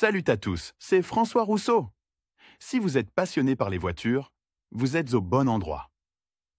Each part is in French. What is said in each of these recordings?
Salut à tous, c'est François Rousseau. Si vous êtes passionné par les voitures, vous êtes au bon endroit.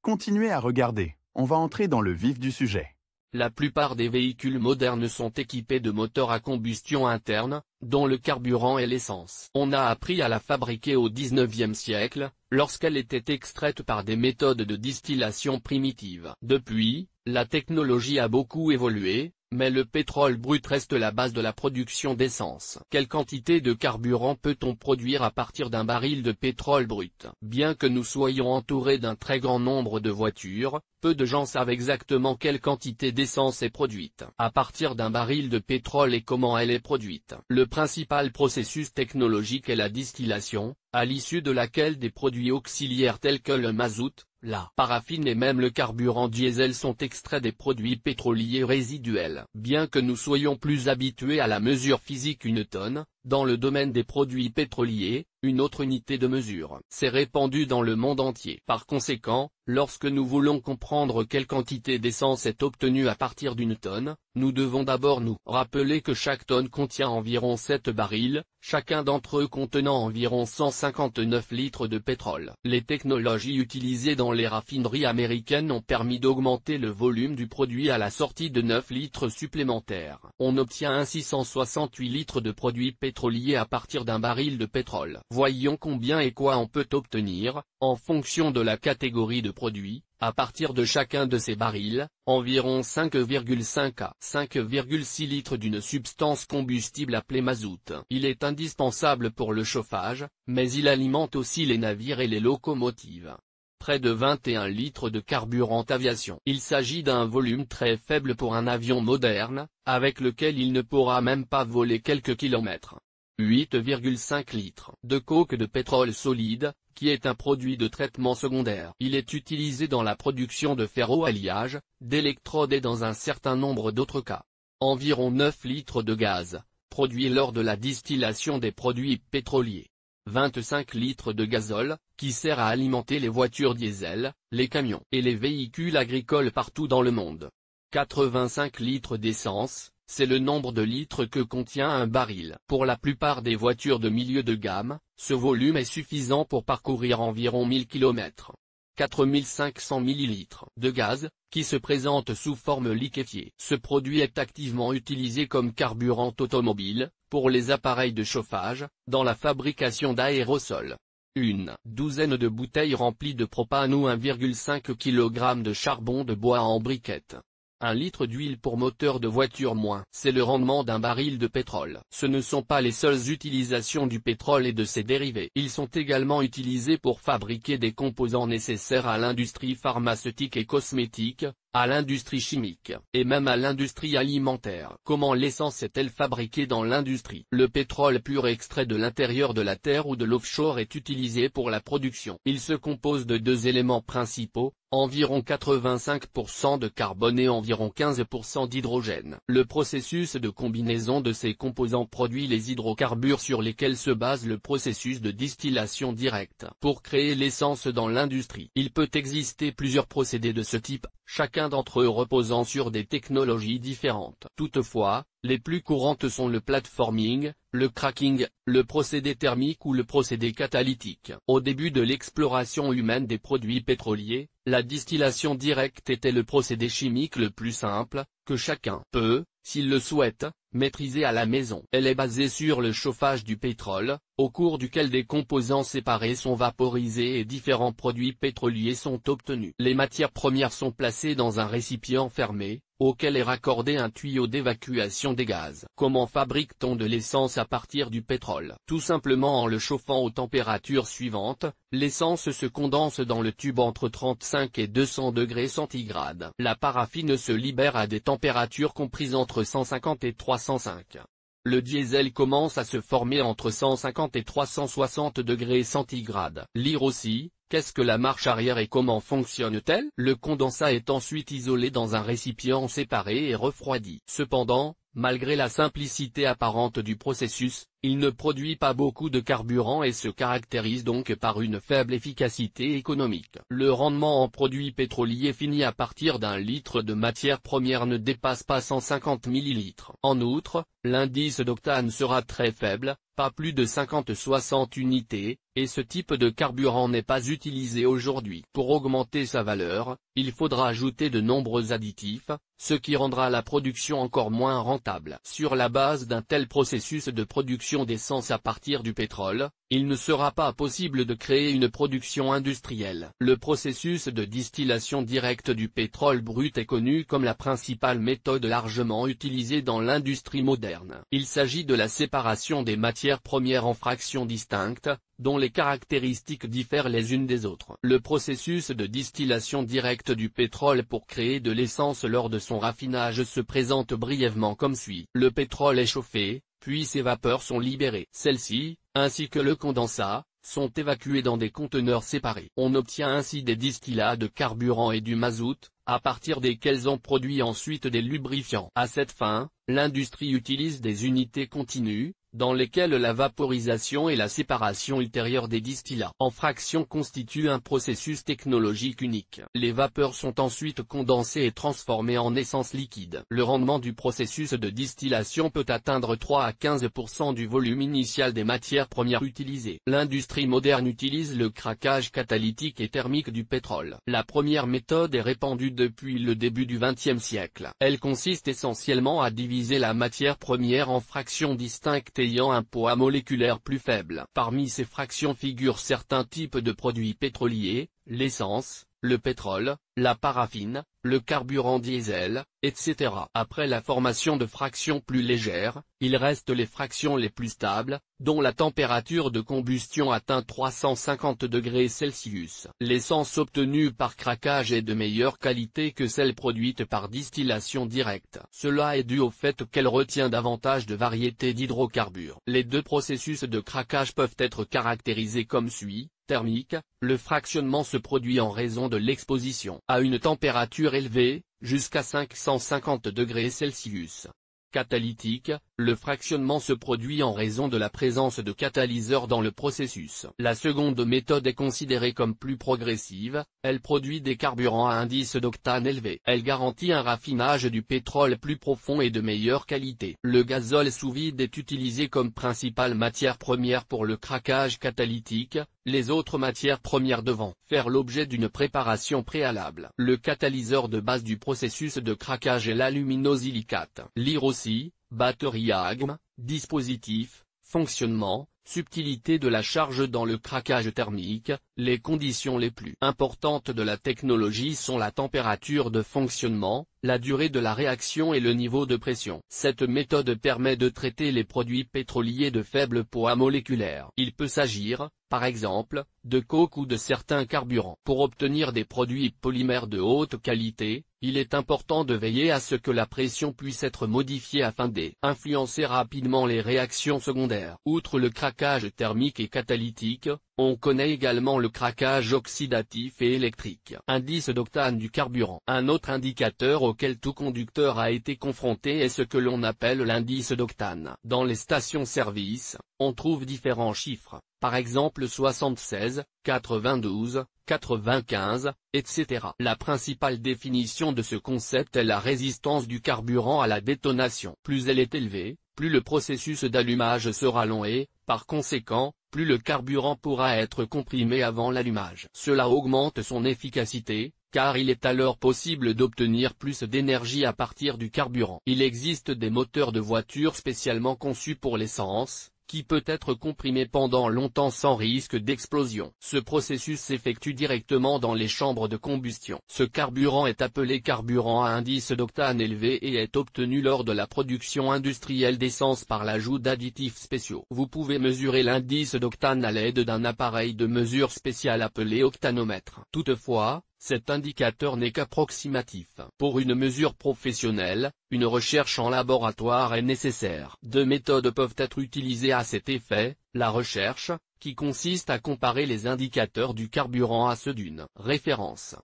Continuez à regarder, on va entrer dans le vif du sujet. La plupart des véhicules modernes sont équipés de moteurs à combustion interne, dont le carburant est l'essence. On a appris à la fabriquer au XIXe siècle, lorsqu'elle était extraite par des méthodes de distillation primitives. Depuis, la technologie a beaucoup évolué, mais le pétrole brut reste la base de la production d'essence. Quelle quantité de carburant peut-on produire à partir d'un baril de pétrole brut? Bien que nous soyons entourés d'un très grand nombre de voitures, peu de gens savent exactement quelle quantité d'essence est produite à partir d'un baril de pétrole et comment elle est produite. Le principal processus technologique est la distillation, à l'issue de laquelle des produits auxiliaires tels que le mazout, la paraffine et même le carburant diesel sont extraits des produits pétroliers résiduels. Bien que nous soyons plus habitués à la mesure physique une tonne, dans le domaine des produits pétroliers, une autre unité de mesure s'est répandue dans le monde entier. Par conséquent, lorsque nous voulons comprendre quelle quantité d'essence est obtenue à partir d'une tonne, nous devons d'abord nous rappeler que chaque tonne contient environ 7 barils, chacun d'entre eux contenant environ 159 litres de pétrole. Les technologies utilisées dans les raffineries américaines ont permis d'augmenter le volume du produit à la sortie de 9 litres supplémentaires. On obtient ainsi 168 litres de produits pétroliers à partir d'un baril de pétrole. Voyons combien et quoi on peut obtenir, en fonction de la catégorie de produits, à partir de chacun de ces barils, environ 5,5 à 5,6 litres d'une substance combustible appelée mazout. Il est indispensable pour le chauffage, mais il alimente aussi les navires et les locomotives. Près de 21 litres de carburant aviation. Il s'agit d'un volume très faible pour un avion moderne, avec lequel il ne pourra même pas voler quelques kilomètres. 8,5 litres de coke de pétrole solide, qui est un produit de traitement secondaire. Il est utilisé dans la production de ferro-alliage, d'électrodes et dans un certain nombre d'autres cas. Environ 9 litres de gaz, produit lors de la distillation des produits pétroliers. 25 litres de gazole, qui sert à alimenter les voitures diesel, les camions et les véhicules agricoles partout dans le monde. 85 litres d'essence, c'est le nombre de litres que contient un baril. Pour la plupart des voitures de milieu de gamme, ce volume est suffisant pour parcourir environ 1000 km. 4500 ml de gaz, qui se présente sous forme liquéfiée. Ce produit est activement utilisé comme carburant automobile, pour les appareils de chauffage, dans la fabrication d'aérosols. Une douzaine de bouteilles remplies de propane ou 1,5 kg de charbon de bois en briquettes. 1 litre d'huile pour moteur de voiture moins. C'est le rendement d'un baril de pétrole. Ce ne sont pas les seules utilisations du pétrole et de ses dérivés. Ils sont également utilisés pour fabriquer des composants nécessaires à l'industrie pharmaceutique et cosmétique, à l'industrie chimique, et même à l'industrie alimentaire. Comment l'essence est-elle fabriquée dans l'industrie? Le pétrole pur extrait de l'intérieur de la terre ou de l'offshore est utilisé pour la production. Il se compose de deux éléments principaux, environ 85% de carbone et environ 15% d'hydrogène. Le processus de combinaison de ces composants produit les hydrocarbures sur lesquels se base le processus de distillation directe. Pour créer l'essence dans l'industrie, il peut exister plusieurs procédés de ce type, chacun d'entre eux reposant sur des technologies différentes. Toutefois, les plus courantes sont le platforming, le cracking, le procédé thermique ou le procédé catalytique. Au début de l'exploration humaine des produits pétroliers, la distillation directe était le procédé chimique le plus simple, que chacun peut, s'il le souhaite, maîtriser à la maison. Elle est basée sur le chauffage du pétrole, au cours duquel des composants séparés sont vaporisés et différents produits pétroliers sont obtenus. Les matières premières sont placées dans un récipient fermé, auquel est raccordé un tuyau d'évacuation des gaz. Comment fabrique-t-on de l'essence à partir du pétrole? Tout simplement en le chauffant aux températures suivantes. L'essence se condense dans le tube entre 35 et 200 degrés centigrades. La paraffine se libère à des températures comprises entre 150 et 305. Le diesel commence à se former entre 150 et 360 degrés centigrades. Lire aussi, qu'est-ce que la marche arrière et comment fonctionne-t-elle? Le condensat est ensuite isolé dans un récipient séparé et refroidi. Cependant, malgré la simplicité apparente du processus, il ne produit pas beaucoup de carburant et se caractérise donc par une faible efficacité économique. Le rendement en produits pétroliers finis à partir d'un litre de matière première ne dépasse pas 150 ml. En outre, l'indice d'octane sera très faible, pas plus de 50-60 unités, et ce type de carburant n'est pas utilisé aujourd'hui. Pour augmenter sa valeur, il faudra ajouter de nombreux additifs, ce qui rendra la production encore moins rentable. Sur la base d'un tel processus de production d'essence à partir du pétrole, il ne sera pas possible de créer une production industrielle. Le processus de distillation directe du pétrole brut est connu comme la principale méthode largement utilisée dans l'industrie moderne. Il s'agit de la séparation des matières premières en fractions distinctes, dont les caractéristiques diffèrent les unes des autres. Le processus de distillation directe du pétrole pour créer de l'essence lors de son raffinage se présente brièvement comme suit. Le pétrole est chauffé, puis ses vapeurs sont libérées. Celles-ci, ainsi que le condensat, sont évacuées dans des conteneurs séparés. On obtient ainsi des distillats de carburant et du mazout, à partir desquels on produit ensuite des lubrifiants. À cette fin, l'industrie utilise des unités continues, dans lesquelles la vaporisation et la séparation ultérieure des distillats en fractions constituent un processus technologique unique. Les vapeurs sont ensuite condensées et transformées en essence liquide. Le rendement du processus de distillation peut atteindre 3 à 15% du volume initial des matières premières utilisées. L'industrie moderne utilise le craquage catalytique et thermique du pétrole. La première méthode est répandue depuis le début du XXe siècle. Elle consiste essentiellement à diviser la matière première en fractions distinctes ayant un poids moléculaire plus faible. Parmi ces fractions figurent certains types de produits pétroliers, l'essence, le pétrole, la paraffine, le carburant diesel, etc. Après la formation de fractions plus légères, il reste les fractions les plus stables, dont la température de combustion atteint 350 degrés Celsius. L'essence obtenue par craquage est de meilleure qualité que celle produite par distillation directe. Cela est dû au fait qu'elle retient davantage de variétés d'hydrocarbures. Les deux processus de craquage peuvent être caractérisés comme suit. Thermique, le fractionnement se produit en raison de l'exposition à une température élevée, jusqu'à 550 degrés Celsius. Catalytique, le fractionnement se produit en raison de la présence de catalyseurs dans le processus. La seconde méthode est considérée comme plus progressive, elle produit des carburants à indice d'octane élevé. Elle garantit un raffinage du pétrole plus profond et de meilleure qualité. Le gazole sous vide est utilisé comme principale matière première pour le craquage catalytique, les autres matières premières devant faire l'objet d'une préparation préalable. Le catalyseur de base du processus de craquage est l'aluminosilicate. Lire aussi, batterie AGM, dispositif, fonctionnement, subtilité de la charge dans le craquage thermique. Les conditions les plus importantes de la technologie sont la température de fonctionnement, la durée de la réaction et le niveau de pression. Cette méthode permet de traiter les produits pétroliers de faible poids moléculaire. Il peut s'agir, par exemple, de coke ou de certains carburants. Pour obtenir des produits polymères de haute qualité, il est important de veiller à ce que la pression puisse être modifiée afin d'influencer rapidement les réactions secondaires. Outre le craquage thermique et catalytique, on connaît également le craquage oxydatif et électrique. Indice d'octane du carburant. Un autre indicateur auquel tout conducteur a été confronté est ce que l'on appelle l'indice d'octane. Dans les stations-service, on trouve différents chiffres, par exemple 76, 92, 95, etc. La principale définition de ce concept est la résistance du carburant à la détonation. Plus elle est élevée, plus le processus d'allumage sera long et, par conséquent, plus le carburant pourra être comprimé avant l'allumage. Cela augmente son efficacité, car il est alors possible d'obtenir plus d'énergie à partir du carburant. Il existe des moteurs de voitures spécialement conçus pour l'essence, qui peut être comprimé pendant longtemps sans risque d'explosion. Ce processus s'effectue directement dans les chambres de combustion. Ce carburant est appelé carburant à indice d'octane élevé et est obtenu lors de la production industrielle d'essence par l'ajout d'additifs spéciaux. Vous pouvez mesurer l'indice d'octane à l'aide d'un appareil de mesure spécial appelé octanomètre. Toutefois, cet indicateur n'est qu'approximatif. Pour une mesure professionnelle, une recherche en laboratoire est nécessaire. Deux méthodes peuvent être utilisées à cet effet, la recherche, qui consiste à comparer les indicateurs du carburant à ceux d'une référence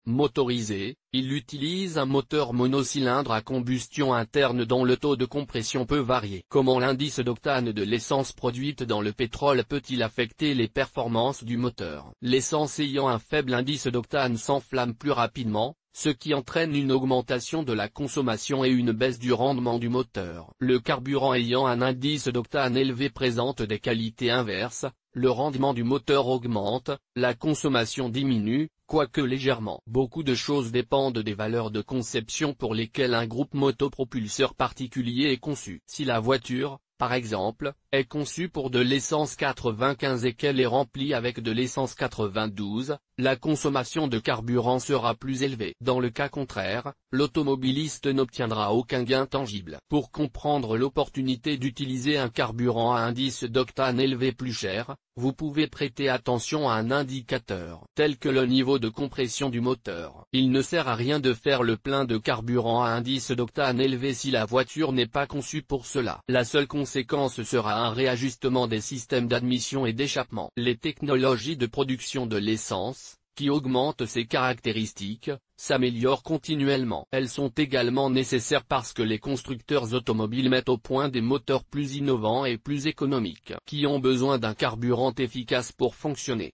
Motorisé, il utilise un moteur monocylindre à combustion interne dont le taux de compression peut varier. Comment l'indice d'octane de l'essence produite dans le pétrole peut-il affecter les performances du moteur? L'essence ayant un faible indice d'octane s'enflamme plus rapidement, ce qui entraîne une augmentation de la consommation et une baisse du rendement du moteur. Le carburant ayant un indice d'octane élevé présente des qualités inverses, le rendement du moteur augmente, la consommation diminue, quoique légèrement. Beaucoup de choses dépendent des valeurs de conception pour lesquelles un groupe motopropulseur particulier est conçu. Si la voiture, par exemple, est conçue pour de l'essence 95 et qu'elle est remplie avec de l'essence 92, la consommation de carburant sera plus élevée. Dans le cas contraire, l'automobiliste n'obtiendra aucun gain tangible. Pour comprendre l'opportunité d'utiliser un carburant à indice d'octane élevé plus cher, vous pouvez prêter attention à un indicateur, tel que le niveau de compression du moteur. Il ne sert à rien de faire le plein de carburant à indice d'octane élevé si la voiture n'est pas conçue pour cela. La seule conséquence sera un réajustement des systèmes d'admission et d'échappement. Les technologies de production de l'essence, qui augmentent ses caractéristiques, s'améliorent continuellement. Elles sont également nécessaires parce que les constructeurs automobiles mettent au point des moteurs plus innovants et plus économiques, qui ont besoin d'un carburant efficace pour fonctionner.